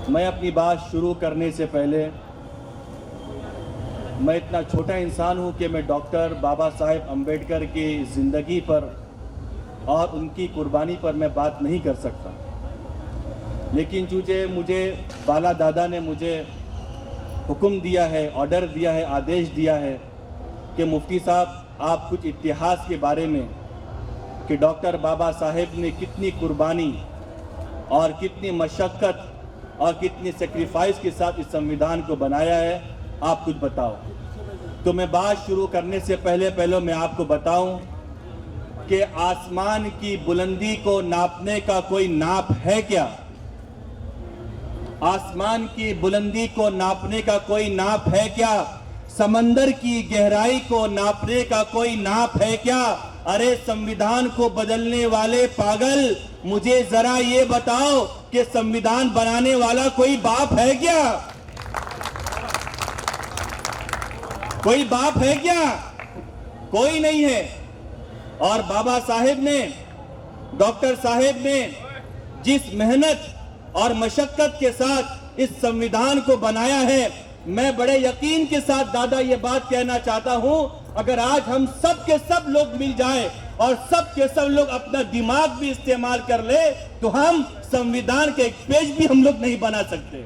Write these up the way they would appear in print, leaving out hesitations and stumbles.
मैं अपनी बात शुरू करने से पहले मैं इतना छोटा इंसान हूं कि मैं डॉक्टर बाबा साहेब अम्बेडकर की ज़िंदगी पर और उनकी कुर्बानी पर मैं बात नहीं कर सकता। लेकिन चूँकि मुझे बाला दादा ने मुझे हुक्म दिया है, ऑर्डर दिया है, आदेश दिया है कि मुफ्ती साहब आप कुछ इतिहास के बारे में कि डॉक्टर बाबा साहेब ने कितनी कुर्बानी और कितनी मशक्क़त और कितनी सेक्रीफाइस के साथ इस संविधान को बनाया है, आप कुछ बताओ। तो मैं बात शुरू करने से पहले मैं आपको बताऊं कि आसमान की बुलंदी को नापने का कोई नाप है क्या? आसमान की बुलंदी को नापने का कोई नाप है क्या? समंदर की गहराई को नापने का कोई नाप है क्या? अरे संविधान को बदलने वाले पागल, मुझे जरा ये बताओ कि संविधान बनाने वाला कोई बाप है क्या? कोई बाप है क्या? कोई नहीं है। और बाबा साहेब ने, डॉक्टर साहेब ने जिस मेहनत और मशक्कत के साथ इस संविधान को बनाया है, मैं बड़े यकीन के साथ दादा ये बात कहना चाहता हूं, अगर आज हम सब के सब लोग मिल जाएं और सब के सब लोग अपना दिमाग भी इस्तेमाल कर ले तो हम संविधान के एक पेज भी हम लोग नहीं बना सकते।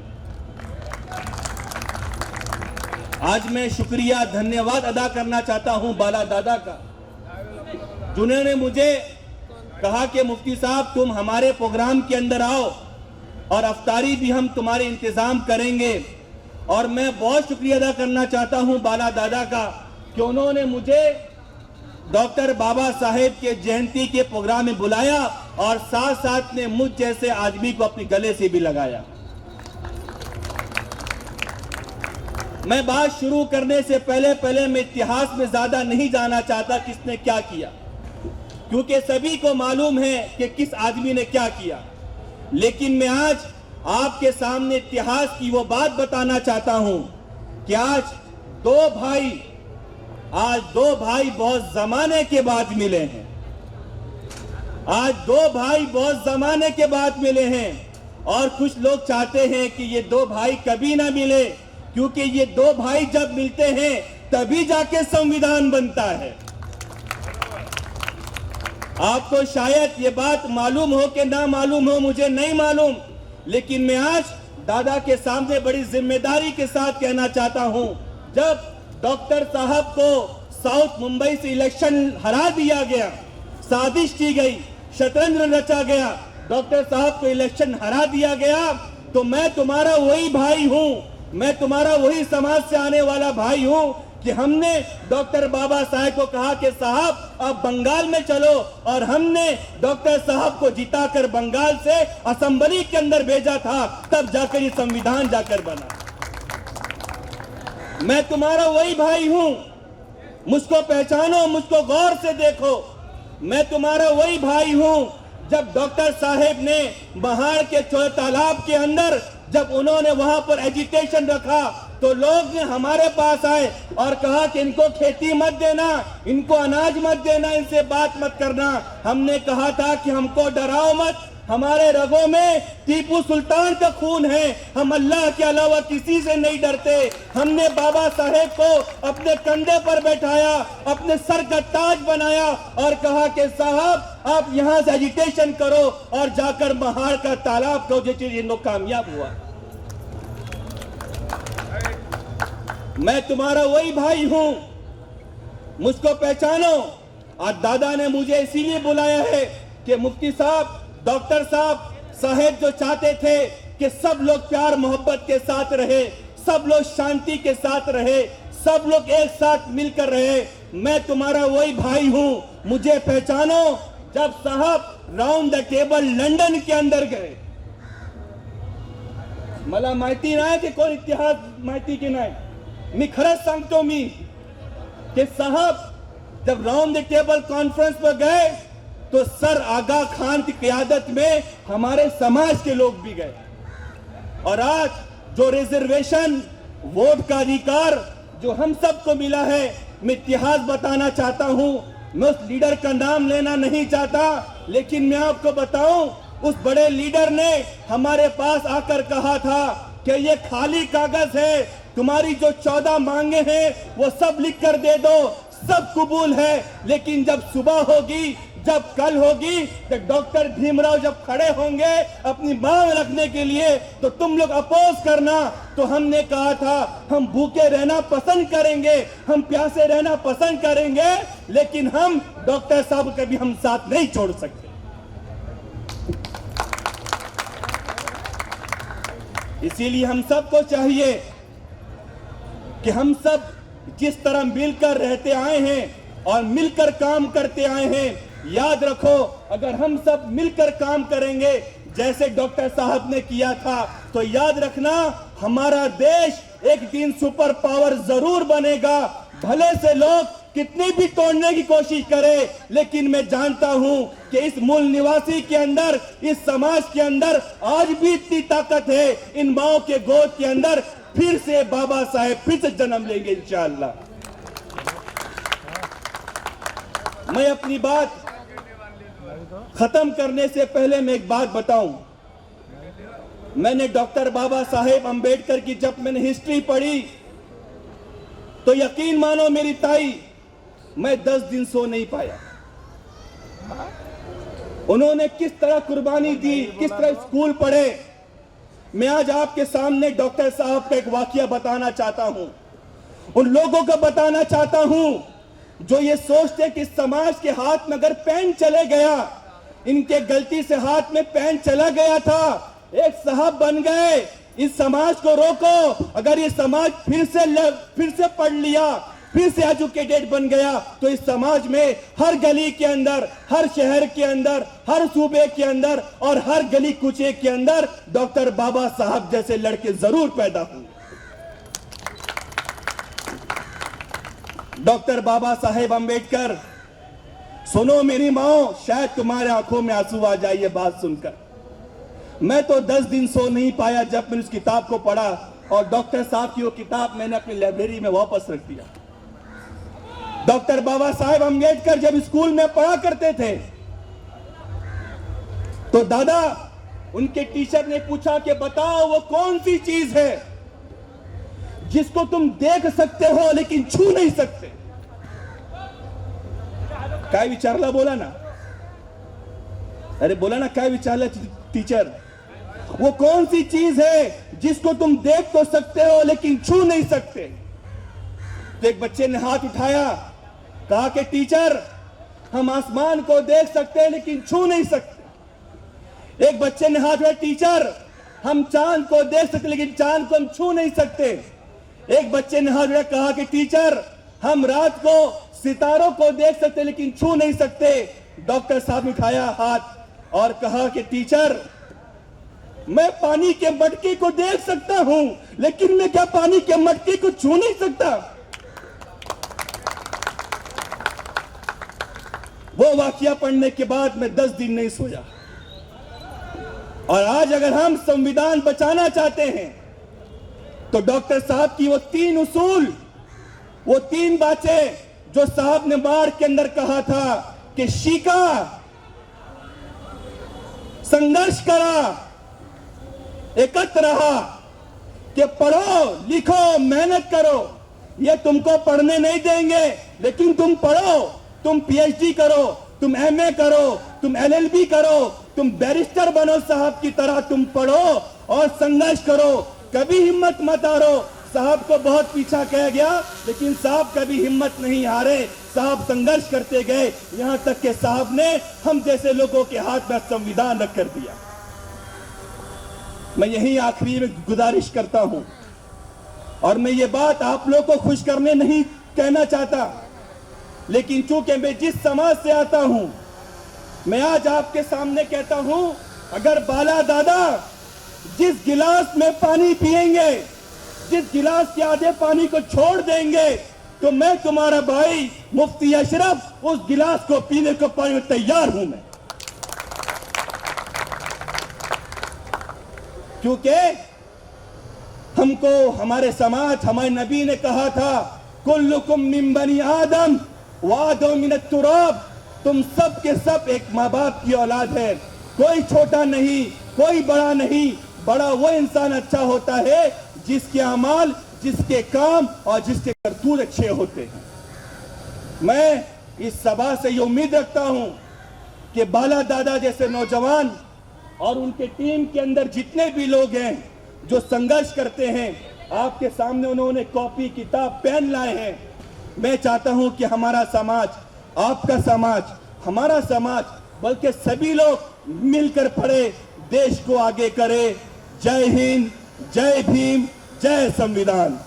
आज मैं शुक्रिया, धन्यवाद अदा करना चाहता हूं बाला दादा का, जिन्होंने मुझे कहा कि मुफ्ती साहब तुम हमारे प्रोग्राम के अंदर आओ और अफ्तारी भी हम तुम्हारे इंतजाम करेंगे। और मैं बहुत शुक्रिया अदा करना चाहता हूं बाला दादा का कि उन्होंने मुझे डॉक्टर बाबा साहेब के जयंती के प्रोग्राम में बुलाया और साथ साथ में मुझ जैसे आदमी को अपने गले से भी लगाया। मैं बात शुरू करने से पहले मैं इतिहास में ज्यादा नहीं जाना चाहता किसने क्या किया, क्योंकि सभी को मालूम है कि किस आदमी ने क्या किया। लेकिन मैं आज आपके सामने इतिहास की वो बात बताना चाहता हूं कि आज दो भाई बहुत जमाने के बाद मिले हैं। आज दो भाई बहुत जमाने के बाद मिले हैं और कुछ लोग चाहते हैं कि ये दो भाई कभी ना मिले, क्योंकि ये दो भाई जब मिलते हैं तभी जाके संविधान बनता है। आपको शायद ये बात मालूम हो कि ना मालूम हो, मुझे नहीं मालूम, लेकिन मैं आज दादा के सामने बड़ी जिम्मेदारी के साथ कहना चाहता हूं, जब डॉक्टर साहब को साउथ मुंबई से इलेक्शन हरा दिया गया, साजिश की गई, शतरंज रचा गया, डॉक्टर साहब को इलेक्शन हरा दिया गया, तो मैं तुम्हारा वही भाई हूं, मैं तुम्हारा वही समाज से आने वाला भाई हूं कि हमने डॉक्टर बाबा साहेब को कहा कि साहब आप बंगाल में चलो, और हमने डॉक्टर साहब को जिताकर बंगाल से असेंबली के अंदर भेजा था, तब जाकर ये संविधान जाकर बना। मैं तुम्हारा वही भाई हूं, मुझको पहचानो, मुझको गौर से देखो, मैं तुम्हारा वही भाई हूं। जब डॉक्टर साहेब ने महाड़ के चौड़े तालाब के अंदर जब उन्होंने वहां पर एजिटेशन रखा तो लोग हमारे पास आए और कहा कि इनको खेती मत देना, इनको अनाज मत देना, इनसे बात मत करना। हमने कहा था कि हमको डराओ मत, हमारे रगों में टीपू सुल्तान का खून है, हम अल्लाह के अलावा किसी से नहीं डरते। हमने बाबा साहेब को अपने कंधे पर बैठाया, अपने सर का ताज बनाया और कहा कि साहब आप यहां से एजिटेशन करो, और जाकर महाड़ का तालाब को जो कामयाब हुआ। मैं तुम्हारा वही भाई हूं, मुझको पहचानो। आज दादा ने मुझे इसीलिए बुलाया है कि मुफ्ती साहब, डॉक्टर साहब जो चाहते थे कि सब लोग प्यार मोहब्बत के साथ रहे, सब लोग शांति के साथ रहे, सब लोग एक साथ मिलकर रहे, मैं तुम्हारा वही भाई हूं, मुझे पहचानो। जब साहब राउंड द टेबल लंदन के अंदर गए, मला माहिती नाही की कोण इतिहास माहिती की नाही, मी खरंच सांगतो मी कि साहब जब राउंड द टेबल कॉन्फ्रेंस पर गए तो सर आगा खान की क़यादत में हमारे समाज के लोग भी गए, और आज जो रिजर्वेशन, वोट का अधिकार जो हम सबको मिला है, मैं इतिहास बताना चाहता हूं। मैं उस लीडर का नाम लेना नहीं चाहता, लेकिन मैं आपको बताऊं उस बड़े लीडर ने हमारे पास आकर कहा था कि ये खाली कागज है, तुम्हारी जो 14 मांगे हैं वो सब लिख कर दे दो, सब कबूल है। लेकिन जब सुबह होगी, जब कल होगी, तो डॉक्टर भीमराव जब खड़े होंगे अपनी मांग रखने के लिए, तो तुम लोग अपोज करना। तो हमने कहा था हम भूखे रहना पसंद करेंगे, हम प्यासे रहना पसंद करेंगे, लेकिन हम डॉक्टर साहब कभी हम साथ नहीं छोड़ सकते। इसीलिए हम सबको चाहिए कि हम सब जिस तरह मिलकर रहते आए हैं और मिलकर काम करते आए हैं, याद रखो अगर हम सब मिलकर काम करेंगे जैसे डॉक्टर साहब ने किया था, तो याद रखना हमारा देश एक दिन सुपर पावर जरूर बनेगा। भले से लोग कितनी भी तोड़ने की कोशिश करें, लेकिन मैं जानता हूं कि इस मूल निवासी के अंदर, इस समाज के अंदर आज भी इतनी ताकत है। इन माओ के गोद के अंदर फिर से बाबा साहेब फिर से जन्म लेंगे इंशाअल्लाह। मैं अपनी बात खत्म करने से पहले मैं एक बात बताऊं। मैंने डॉक्टर बाबा साहेब अंबेडकर की जब मैंने हिस्ट्री पढ़ी, तो यकीन मानो मेरी ताई, मैं 10 दिन सो नहीं पाया। उन्होंने किस तरह कुर्बानी दी, किस तरह स्कूल पढ़े। मैं आज आपके सामने डॉक्टर साहब का एक वाकया बताना चाहता हूं। उन लोगों को बताना चाहता हूं जो ये सोचते कि समाज के हाथ में अगर पेन चले गया, इनके गलती से हाथ में पेन चला गया था, एक साहब बन गए, इस समाज को रोको। अगर ये समाज फिर से पढ़ लिया, फिर से एजुकेटेड बन गया, तो इस समाज में हर गली के अंदर, हर शहर के अंदर, हर सूबे के अंदर और हर गली कुचे के अंदर डॉक्टर बाबा साहब जैसे लड़के जरूर पैदा होंगे। डॉक्टर बाबा साहेब अंबेडकर, सुनो मेरी माओ, शायद तुम्हारे आंखों में आंसू आ जाए ये बात सुनकर। मैं तो 10 दिन सो नहीं पाया जब मैंने उस किताब को पढ़ा, और डॉक्टर साहब की वो किताब मैंने अपनी लाइब्रेरी में वापस रख दिया। डॉक्टर बाबा साहेब अंबेडकर जब स्कूल में पढ़ा करते थे, तो दादा उनके टीचर ने पूछा कि बताओ वो कौन सी चीज है जिसको तुम देख सकते हो लेकिन छू नहीं सकते। काय विचारला बोला ना, अरे बोला ना काय विचारला टीचर, वो कौन सी चीज है जिसको तुम देख तो सकते हो लेकिन छू नहीं सकते। तो एक बच्चे ने हाथ उठाया, कहा कि टीचर हम आसमान को देख सकते हैं लेकिन छू नहीं सकते। एक बच्चे ने हाथ उठाया, टीचर हम चांद को देख सकते लेकिन चांद को हम छू नहीं सकते। एक बच्चे ने हाथ उठाया, कहा कि टीचर हम रात को सितारों को देख सकते लेकिन छू नहीं सकते। डॉक्टर साहब ने उठाया हाथ और कहा कि टीचर मैं पानी के मटके को देख सकता हूं, लेकिन मैं क्या पानी के मटके को छू नहीं सकता। वो वाकया पढ़ने के बाद मैं 10 दिन नहीं सोया। और आज अगर हम संविधान बचाना चाहते हैं, तो डॉक्टर साहब की वो 3 उसूल, वो 3 बातें जो साहब ने मार्च के अंदर कहा था कि सीखा, संघर्ष करा, एकत्र रहा, कि पढ़ो लिखो मेहनत करो। ये तुमको पढ़ने नहीं देंगे, लेकिन तुम पढ़ो, तुम पीएचडी करो, तुम एमए करो, तुम एलएलबी करो, तुम बैरिस्टर बनो साहब की तरह, तुम पढ़ो और संघर्ष करो, कभी हिम्मत मत हारो। साहब को बहुत पीछा किया गया, लेकिन साहब कभी हिम्मत नहीं हारे, साहब संघर्ष करते गए, यहां तक कि साहब ने हम जैसे लोगों के हाथ में संविधान रख कर दिया। मैं यही आखिरी में गुजारिश करता हूं, और मैं ये बात आप लोगों को खुश करने नहीं कहना चाहता, लेकिन चूंकि मैं जिस समाज से आता हूं, मैं आज आपके सामने कहता हूं, अगर बाला दादा जिस गिलास में पानी पिएंगे, जिस गिलास के आधे पानी को छोड़ देंगे, तो मैं तुम्हारा भाई मुफ्ती अशरफ उस गिलास को पीने को पाने में तैयार हूं मैं। क्योंकि हमको हमारे समाज, हमारे नबी ने कहा था, कुल्लुकुम मिन बनी आदम व आदम मिन तुराब, तुम सब के सब एक माँ बाप की औलाद है। कोई छोटा नहीं, कोई बड़ा नहीं, बड़ा वो इंसान अच्छा होता है जिसके अमाल, जिसके काम और जिसके करतूत अच्छे होते हैं। मैं इस सभा से ये उम्मीद रखता हूं कि बाला दादा जैसे नौजवान और उनके टीम के अंदर जितने भी लोग हैं जो संघर्ष करते हैं, आपके सामने उन्होंने कॉपी, किताब, पेन लाए हैं। मैं चाहता हूं कि हमारा समाज, आपका समाज, हमारा समाज, बल्कि सभी लोग मिलकर पढ़े, देश को आगे करे। जय हिंद, जय भीम, जय संविधान।